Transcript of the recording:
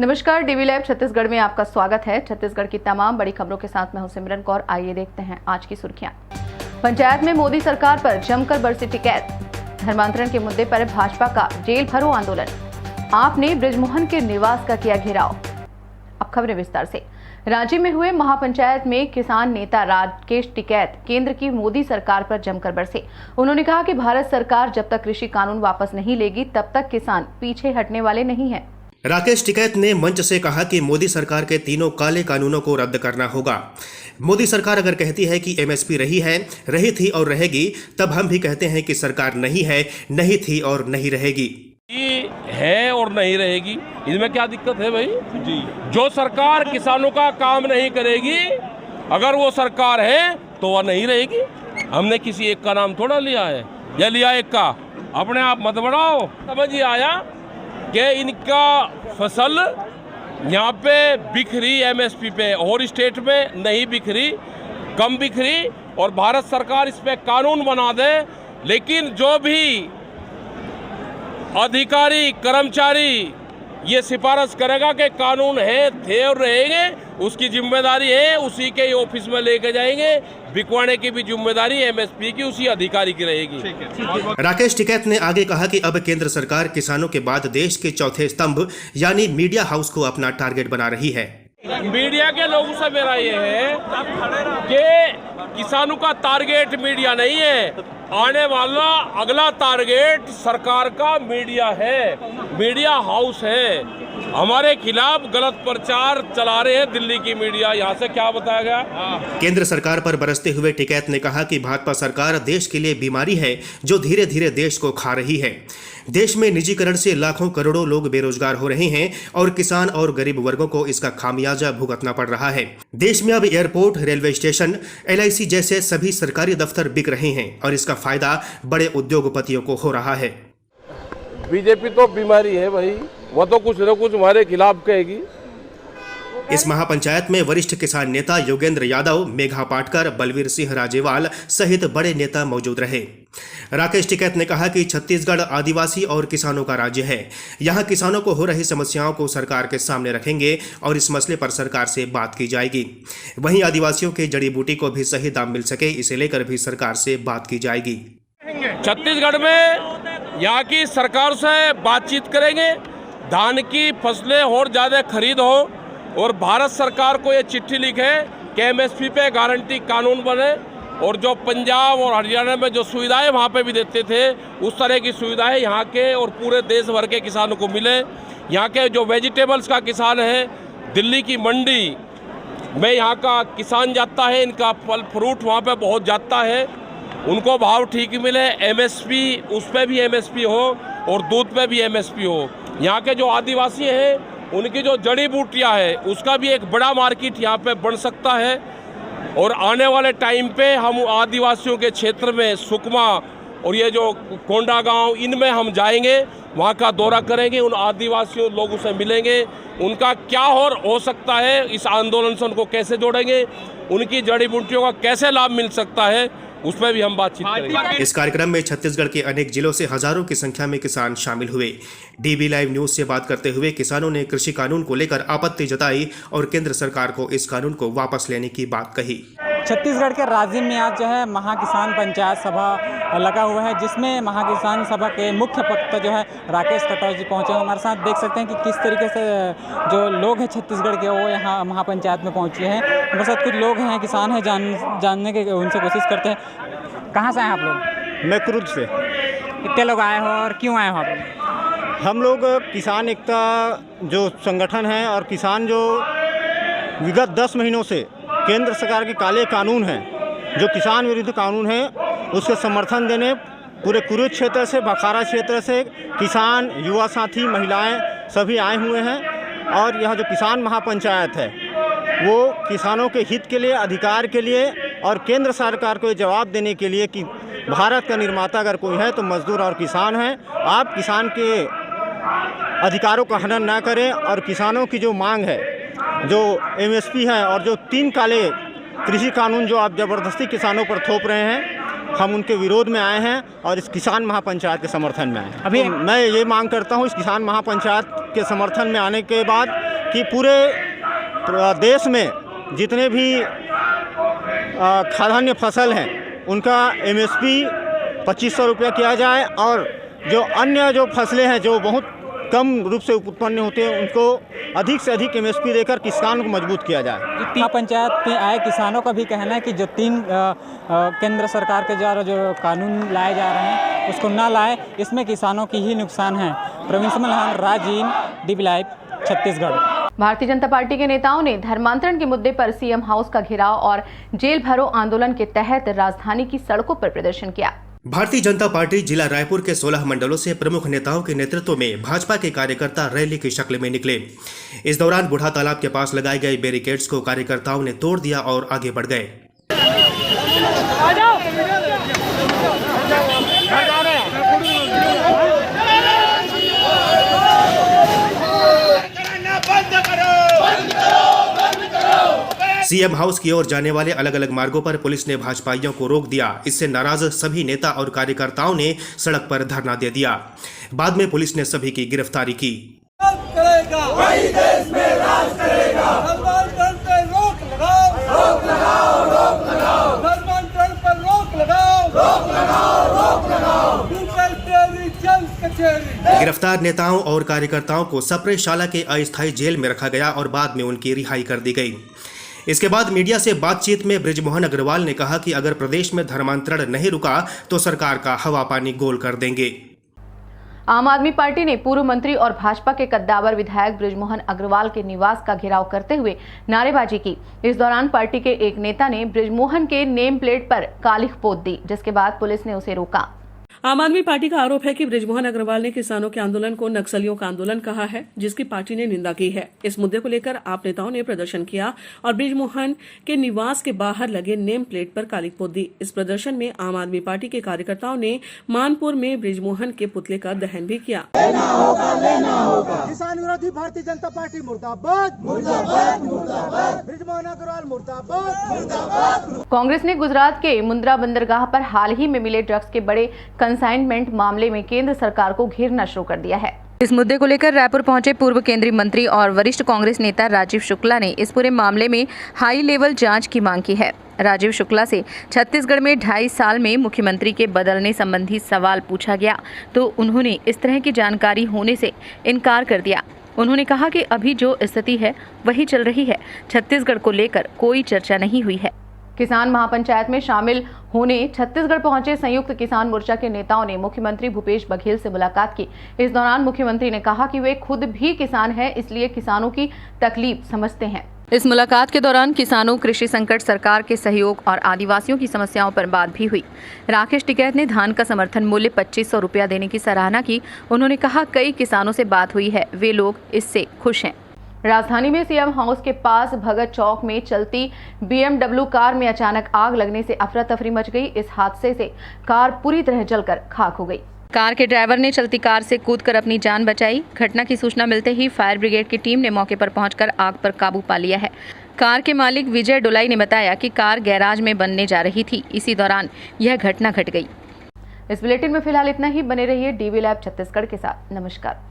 नमस्कार, DV live Chhattisgarh में आपका स्वागत है। छत्तीसगढ़ की तमाम बड़ी खबरों के साथ मैं हूं सिमरन कौर। आइए देखते हैं आज की सुर्खियां। पंचायत में मोदी सरकार पर जमकर बरसी टिकैत। धर्मांतरण के मुद्दे पर भाजपा का जेल भरो आंदोलन। आपने बृजमोहन के निवास का किया घेराव। अब खबरें विस्तार से। रांची में हुए महापंचायत में किसान नेता राकेश टिकैत केंद्र की मोदी सरकार पर जमकर बरसे। उन्होंने कहा कि भारत सरकार जब तक कृषि कानून वापस नहीं लेगी तब तक किसान पीछे हटने वाले नहीं हैं। राकेश टिकैत ने मंच से कहा कि मोदी सरकार के तीनों काले कानूनों को रद्द करना होगा। मोदी सरकार अगर कहती है कि एमएसपी रही थी और रहेगी, तब हम भी कहते हैं कि सरकार नहीं है, नहीं थी और नहीं रहेगी। है और नहीं रहेगी, इसमें क्या दिक्कत है भाई जी? जो सरकार किसानों का काम नहीं करेगी, अगर वो सरकार है तो वह नहीं रहेगी। हमने किसी एक का नाम थोड़ा लिया है, या लिया एक का, अपने आप मत बढ़ाओ। समझ ही आया कि इनका फसल यहाँ पे बिक रही एमएसपी पे और स्टेट में नहीं बिक रही, कम बिक रही, और भारत सरकार इस पे कानून बना दे। लेकिन जो भी अधिकारी कर्मचारी ये सिफारिश करेगा कि कानून है, थे और रहेंगे, उसकी जिम्मेदारी है, उसी के ऑफिस में लेके जाएंगे। बिकवाने की भी जिम्मेदारी एमएसपी की उसी अधिकारी की रहेगी। राकेश टिकैत ने आगे कहा कि अब केंद्र सरकार किसानों के बाद देश के चौथे स्तंभ यानी मीडिया हाउस को अपना टारगेट बना रही है। मीडिया के लोगों से मेरा ये है कि किसानों का टारगेट मीडिया नहीं है, आने वाला अगला टारगेट सरकार का मीडिया है, मीडिया हाउस है। हमारे खिलाफ गलत प्रचार चला रहे हैं दिल्ली की मीडिया, यहाँ से क्या बताया गया। केंद्र सरकार पर बरसते हुए टिकैत ने कहा कि भाजपा सरकार देश के लिए बीमारी है जो धीरे धीरे देश को खा रही है। देश में निजीकरण से लाखों करोड़ों लोग बेरोजगार हो रहे हैं और किसान और गरीब वर्गों को इसका खामियाजा भुगतना पड़ रहा है। देश में अब एयरपोर्ट, रेलवे स्टेशन, LIC जैसे सभी सरकारी दफ्तर बिक रहे हैं और इसका फायदा बड़े उद्योगपतियों को हो रहा है। बीजेपी तो बीमारी है भाई, वो तो कुछ न कुछ हमारे खिलाफ कहेगी। इस महापंचायत में वरिष्ठ किसान नेता योगेंद्र यादव, मेघा पाटकर, बलवीर सिंह राजेवाल सहित बड़े नेता मौजूद रहे। राकेश टिकैत ने कहा कि छत्तीसगढ़ आदिवासी और किसानों का राज्य है। यहाँ किसानों को हो रही समस्याओं को सरकार के सामने रखेंगे और इस मसले पर सरकार से बात की जाएगी। वहीं आदिवासियों के जड़ी बूटी को भी सही दाम मिल सके, इसे लेकर भी सरकार से बात की जाएगी। छत्तीसगढ़ में यहाँ की सरकार से बातचीत करेंगे, धान की फसलें और ज़्यादा खरीद हो, और भारत सरकार को ये चिट्ठी लिखे कि एमएसपी पे गारंटी कानून बने, और जो पंजाब और हरियाणा में जो सुविधाएं वहाँ पे भी देते थे, उस तरह की सुविधाएं यहाँ के और पूरे देश भर के किसानों को मिले। यहाँ के जो वेजिटेबल्स का किसान है, दिल्ली की मंडी में यहाँ का किसान जाता है, इनका फल फ्रूट वहाँ पे बहुत जाता है, उनको भाव ठीक मिले, एमएसपी उस पर भी एमएसपी हो और दूध पे भी एमएसपी हो। यहाँ के जो आदिवासी हैं उनकी जो जड़ी बूटियाँ है उसका भी एक बड़ा मार्केट यहाँ पे बन सकता है। और आने वाले टाइम पे हम आदिवासियों के क्षेत्र में सुकमा और ये जो कोंडा गांव, इनमें हम जाएंगे, वहाँ का दौरा करेंगे, उन आदिवासियों लोगों से मिलेंगे, उनका क्या और हो सकता है, इस आंदोलन से उनको कैसे जोड़ेंगे, उनकी जड़ी बूटियों का कैसे लाभ मिल सकता है, उस पर भी हम बातचीत करेंगे। इस कार्यक्रम में छत्तीसगढ़ के अनेक जिलों से हजारों की संख्या में किसान शामिल हुए। डीवी लाइव न्यूज से बात करते हुए किसानों ने कृषि कानून को लेकर आपत्ति जताई और केंद्र सरकार को इस कानून को वापस लेने की बात कही। छत्तीसगढ़ के राजिम में आज जो है महाकिसान पंचायत सभा लगा हुआ है, जिसमें महाकिसान सभा के मुख्य वक्ता जो है राकेश टिकैत जी पहुंचे हैं। हमारे साथ देख सकते हैं कि किस तरीके से जो लोग हैं छत्तीसगढ़ के वो यहाँ महापंचायत में पहुंचे हैं। हमारे साथ कुछ लोग हैं, किसान हैं, जानने के उनसे कोशिश करते हैं। कहाँ से आए आप लोग? मैं क्रुद से। कितने लोग आए हो और क्यों आए हो आप? हम लोग किसान एकता जो संगठन है और किसान जो विगत 10 महीनों से केंद्र सरकार के काले कानून हैं, जो किसान विरुद्ध कानून है, उसके समर्थन देने पूरे कुरुद क्षेत्र से, बखारा क्षेत्र से किसान, युवा साथी, महिलाएं सभी आए हुए हैं। और यह जो किसान महापंचायत है वो किसानों के हित के लिए, अधिकार के लिए और केंद्र सरकार को जवाब देने के लिए कि भारत का निर्माता अगर कोई है तो मजदूर और किसान है। आप किसान के अधिकारों का हनन ना करें और किसानों की जो मांग है, जो एमएसपी है और जो 3 काले कृषि कानून जो आप ज़बरदस्ती किसानों पर थोप रहे हैं, हम उनके विरोध में आए हैं और इस किसान महापंचायत के समर्थन में आए हैं। अभी तो मैं ये मांग करता हूँ, इस किसान महापंचायत के समर्थन में आने के बाद कि पूरे देश में जितने भी खाद्यान्न फसल हैं उनका MSP 2500 रुपया किया जाए, और जो अन्य जो फसलें हैं जो बहुत कम रूप से उत्पन्न होते हैं उनको अधिक से अधिक MSP देकर किसान को मजबूत किया जाए। पंचायत में आए किसानों का भी कहना है कि जो 3 केंद्र सरकार के द्वारा जो कानून लाए जा रहे हैं उसको ना लाए, इसमें किसानों की ही नुकसान है। Praveen Samlahan, Rajeev, DB live, Chhattisgarh. Bharatiya Janata party के नेताओं ने धर्मांतरण के मुद्दे पर CM हाउस का घेराव और जेल भरो आंदोलन के तहत राजधानी की सड़कों पर प्रदर्शन किया। भारतीय जनता पार्टी जिला रायपुर के 16 मंडलों से प्रमुख नेताओं के नेतृत्व में भाजपा के कार्यकर्ता रैली की शक्ल में निकले। इस दौरान बूढ़ा तालाब के पास लगाए गए बैरिकेड्स को कार्यकर्ताओं ने तोड़ दिया और आगे बढ़ गए। CM हाउस की ओर जाने वाले अलग अलग मार्गों पर पुलिस ने भाजपाइयों को रोक दिया। इससे नाराज सभी नेता और कार्यकर्ताओं ने सड़क पर धरना दे दिया। बाद में पुलिस ने सभी की गिरफ्तारी की। वही देश में राज करेगा। धर्मांतरण पे रोक लगाओ, रोक लगाओ, रोक लगाओ। धर्मांतरण पर रोक लगाओ, रोक लगाओ, रोक लगाओ। तेरी जंग कचहरी। गिरफ्तार नेताओं और कार्यकर्ताओं को सप्रे शाला के अस्थायी जेल में रखा गया और बाद में उनकी रिहाई कर दी गई। इसके बाद मीडिया से बातचीत में बृजमोहन अग्रवाल ने कहा कि अगर प्रदेश में धर्मांतरण नहीं रुका तो सरकार का हवा पानी गोल कर देंगे। आम आदमी पार्टी ने पूर्व मंत्री और भाजपा के कद्दावर विधायक बृजमोहन अग्रवाल के निवास का घेराव करते हुए नारेबाजी की। इस दौरान पार्टी के एक नेता ने बृजमोहन के नेम प्लेट पर कालिख पोत दी, जिसके बाद पुलिस ने उसे रोका। आम आदमी पार्टी का आरोप है कि बृजमोहन अग्रवाल ने किसानों के आंदोलन को नक्सलियों का आंदोलन कहा है, जिसकी पार्टी ने निंदा की है। इस मुद्दे को लेकर आप नेताओं ने प्रदर्शन किया और बृजमोहन के निवास के बाहर लगे नेम प्लेट पर कालिख पोत दी। इस प्रदर्शन में आम आदमी पार्टी के कार्यकर्ताओं ने मानपुर में बृजमोहन के पुतले का दहन भी किया। लेना होगा, लेना होगा। किसान विरोधी भारतीय जनता पार्टी मुर्दाबाद, मुर्दाबाद, मुर्दाबाद। बृजमोहन अग्रवाल मुर्दाबाद, मुर्दाबाद। कांग्रेस ने गुजरात के मुंद्रा बंदरगाह पर हाल ही में मिले ड्रग्स के बड़े कंसाइनमेंट मामले में केंद्र सरकार को घेरना शुरू कर दिया है। इस मुद्दे को लेकर रायपुर पहुंचे पूर्व केंद्रीय मंत्री और वरिष्ठ कांग्रेस नेता राजीव शुक्ला ने इस पूरे मामले में हाई लेवल जांच की मांग की है। राजीव शुक्ला से छत्तीसगढ़ में 2.5 साल में मुख्यमंत्री के बदलने संबंधी सवाल पूछा गया तो उन्होंने इस तरह की जानकारी होने से इनकार कर दिया। उन्होंने कहा कि अभी जो स्थिति है वही चल रही है, छत्तीसगढ़ को लेकर कोई चर्चा नहीं हुई है। किसान महापंचायत में शामिल होने छत्तीसगढ़ पहुंचे संयुक्त किसान मोर्चा के नेताओं ने मुख्यमंत्री भूपेश बघेल से मुलाकात की। इस दौरान मुख्यमंत्री ने कहा कि वे खुद भी किसान हैं, इसलिए किसानों की तकलीफ समझते हैं। इस मुलाकात के दौरान किसानों, कृषि संकट, सरकार के सहयोग और आदिवासियों की समस्याओं पर बात भी हुई। राकेश टिकैत ने धान का समर्थन मूल्य 2500 रुपया देने की सराहना की। उन्होंने कहा कई किसानों से बात हुई है, वे लोग इससे खुश हैं। राजधानी में CM हाउस के पास भगत चौक में चलती BMW कार में अचानक आग लगने से अफरा तफरी मच गई। इस हादसे से कार पूरी तरह जलकर खाक हो गई। कार के ड्राइवर ने चलती कार से कूदकर अपनी जान बचाई। घटना की सूचना मिलते ही फायर ब्रिगेड की टीम ने मौके पर पहुंचकर आग पर काबू पा लिया है। कार के मालिक विजय डोलाई ने बताया कि कार गैराज में बनने जा रही थी, इसी दौरान यह घटना घट गई। इस बुलेटिन में फिलहाल इतना ही। बने रहिए DB लाइव छत्तीसगढ़ के साथ। नमस्कार।